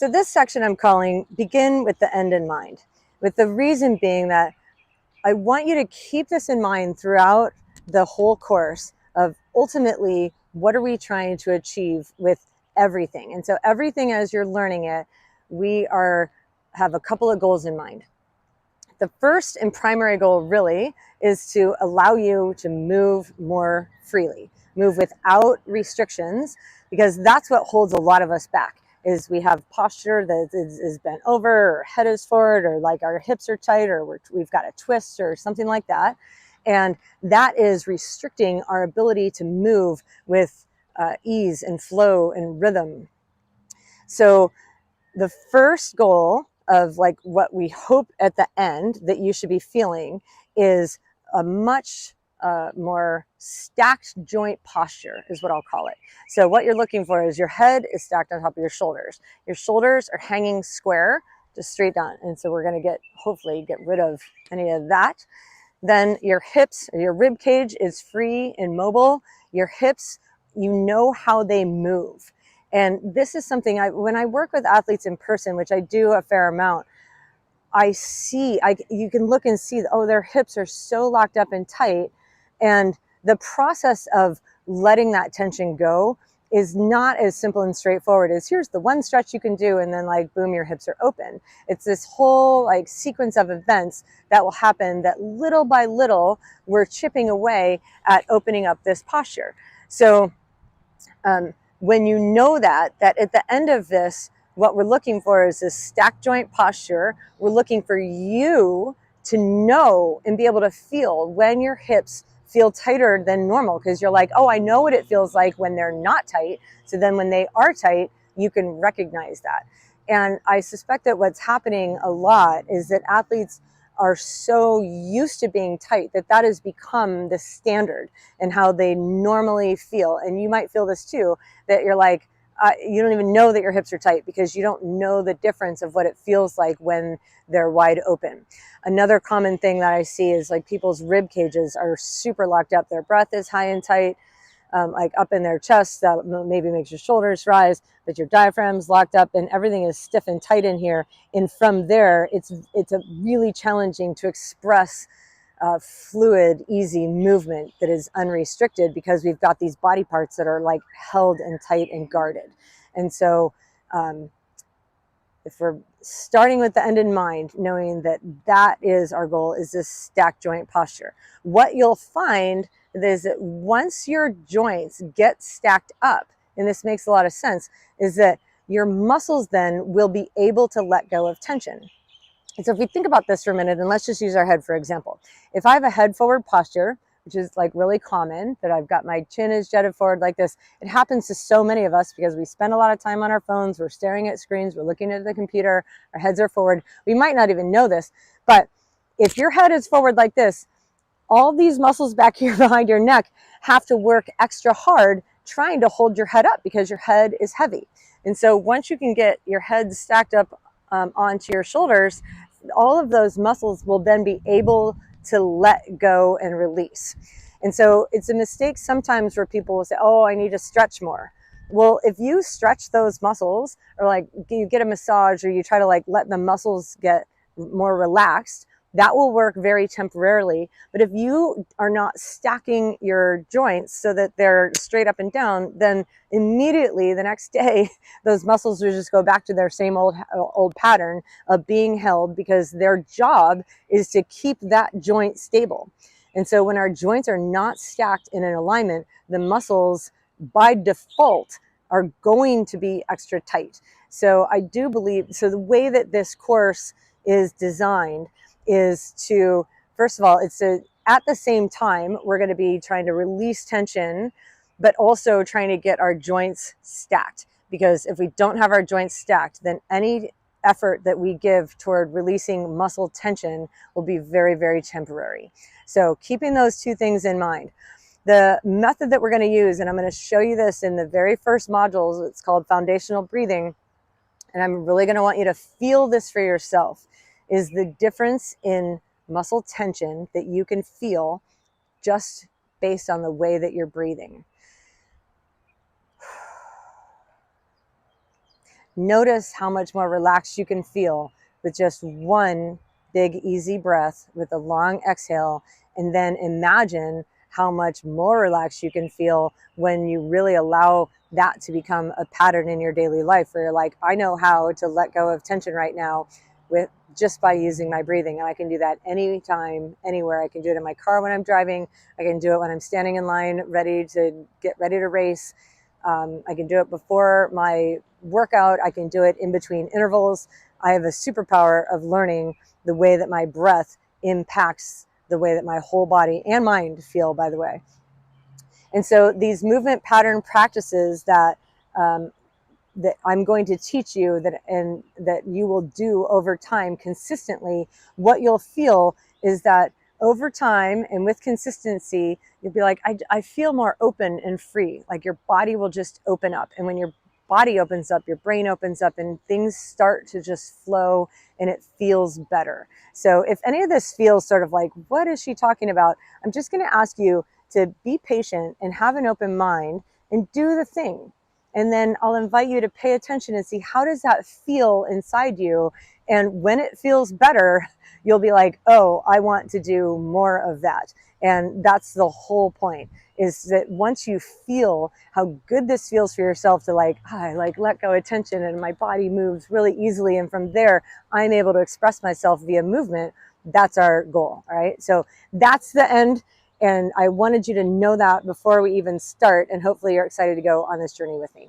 So this section I'm calling Begin with the End in Mind, with the reason being that I want you to keep this in mind throughout the whole course of ultimately what are we trying to achieve with everything. And so everything as you're learning it, have a couple of goals in mind. The first and primary goal really is to allow you to move more freely, move without restrictions, because that's what holds a lot of us back. Is we have posture that is bent over, or head is forward, or like our hips are tight, or we've got a twist or something like that. And that is restricting our ability to move with ease and flow and rhythm. So the first goal of like what we hope at the end that you should be feeling is a much more stacked joint posture is what I'll call it. So what you're looking for is your head is stacked on top of your shoulders. Your shoulders are hanging square, just straight down. And so we're going to hopefully get rid of any of that. Then your hips, your rib cage is free and mobile. Your hips, you know how they move. And this is something when I work with athletes in person, which I do a fair amount, you can look and see, oh, their hips are so locked up and tight. And the process of letting that tension go is not as simple and straightforward as here's the one stretch you can do and then like boom, your hips are open. It's this whole like sequence of events that will happen that little by little we're chipping away at opening up this posture. So when you know that at the end of this, what we're looking for is this stack joint posture. We're looking for you to know and be able to feel when your hips feel tighter than normal, because you're like, oh, I know what it feels like when they're not tight. So then when they are tight, you can recognize that. And I suspect that what's happening a lot is that athletes are so used to being tight that has become the standard and how they normally feel. And you might feel this too, that you're like, you don't even know that your hips are tight because you don't know the difference of what it feels like when they're wide open. Another common thing that I see is like people's rib cages are super locked up. Their breath is high and tight, like up in their chest. That maybe makes your shoulders rise, but your diaphragm's locked up and everything is stiff and tight in here. And from there, it's a really challenging to express fluid, easy movement that is unrestricted because we've got these body parts that are like held and tight and guarded. And so if we're starting with the end in mind, knowing that is our goal, is this stack joint posture. What you'll find is that once your joints get stacked up, and this makes a lot of sense, is that your muscles then will be able to let go of tension. And so if we think about this for a minute, and let's just use our head for example. If I have a head forward posture, which is like really common, that I've got my chin is jetted forward like this, it happens to so many of us because we spend a lot of time on our phones, we're staring at screens, we're looking at the computer, our heads are forward. We might not even know this, but if your head is forward like this, all these muscles back here behind your neck have to work extra hard trying to hold your head up because your head is heavy. And so once you can get your head stacked up onto your shoulders, all of those muscles will then be able to let go and release. And so it's a mistake sometimes where people will say, oh, I need to stretch more. Well, if you stretch those muscles, or like you get a massage, or you try to like let the muscles get more relaxed, that will work very temporarily. But if you are not stacking your joints so that they're straight up and down, then immediately the next day, those muscles will just go back to their same old pattern of being held, because their job is to keep that joint stable. And so when our joints are not stacked in an alignment, the muscles by default are going to be extra tight. So I do believe, so the way that this course is designed is to, first of all, at the same time, we're going to be trying to release tension, but also trying to get our joints stacked. Because if we don't have our joints stacked, then any effort that we give toward releasing muscle tension will be very, very temporary. So keeping those two things in mind. The method that we're going to use, and I'm going to show you this in the very first modules, it's called foundational breathing. And I'm really going to want you to feel this for yourself, is the difference in muscle tension that you can feel just based on the way that you're breathing. Notice how much more relaxed you can feel with just one big, easy breath with a long exhale. And then imagine how much more relaxed you can feel when you really allow that to become a pattern in your daily life, where you're like, I know how to let go of tension right now with just by using my breathing. And I can do that anytime, anywhere. I can do it in my car when I'm driving. I can do it when I'm standing in line, ready to race. I can do it before my workout. I can do it in between intervals. I have a superpower of learning the way that my breath impacts the way that my whole body and mind feel, by the way. And so these movement pattern practices that that I'm going to teach you, that you will do over time consistently, what you'll feel is that over time and with consistency, you'll be like, I feel more open and free. Like your body will just open up. And when your body opens up, your brain opens up, and things start to just flow and it feels better. So if any of this feels sort of like, what is she talking about? I'm just going to ask you to be patient and have an open mind and do the thing. And then I'll invite you to pay attention and see, how does that feel inside you? And when it feels better, you'll be like, oh, I want to do more of that. And that's the whole point, is that once you feel how good this feels for yourself to I let go of tension and my body moves really easily. And from there, I'm able to express myself via movement. That's our goal. All right. So that's the end. And I wanted you to know that before we even start. And hopefully you're excited to go on this journey with me.